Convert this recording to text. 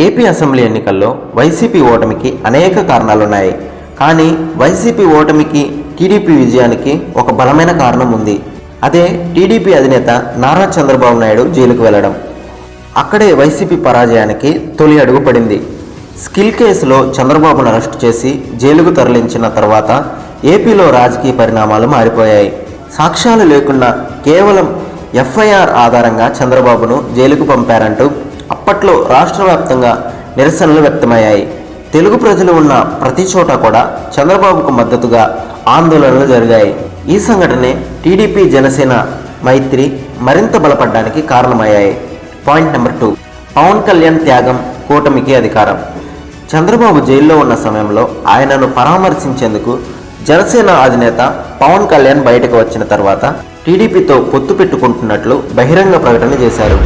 AP assembly ఎన్నికల్లో YCP ఓటమికి అనేక కారణాలున్నాయి. కానీ వైసీపీ ఓటమికి టీడీపీ విజయానికి ఒక బలమైన కారణం ఉంది. అదే టీడీపీ అధినేత నారా చంద్రబాబు నాయుడు జైలుకు వెళ్లడం. అక్కడే వైసీపీ పరాజయానికి తొలి అడుగు పడింది. స్కిల్ కేసులో చంద్రబాబును అరెస్టు చేసి జైలుకు తరలించిన తర్వాత ఏపీలో రాజకీయ పరిణామాలు మారిపోయాయి. సాక్ష్యాలు లేకుండా కేవలం ఎఫ్ఐఆర్ ఆధారంగా చంద్రబాబును జైలుకు పంపారంటూ అప్పట్లో రాష్ట్ర వ్యాప్తంగా నిరసనలు వ్యక్తమయ్యాయి. తెలుగు ప్రజలు ఉన్న ప్రతి చోట కూడా చంద్రబాబుకు మద్దతుగా ఆందోళనలు జరిగాయి. ఈ సంఘటనే టీడీపీ జనసేన మైత్రి మరింత బలపడడానికి కారణమయ్యాయి. పాయింట్ నెంబర్ 2, పవన్ కళ్యాణ్ త్యాగం, కూటమికి అధికారం. చంద్రబాబు జైల్లో ఉన్న సమయంలో ఆయనను పరామర్శించేందుకు జనసేన అధినేత పవన్ కళ్యాణ్ బయటకు వచ్చిన తర్వాత టీడీపీతో పొత్తు పెట్టుకుంటున్నట్లు బహిరంగ ప్రకటన చేశారు.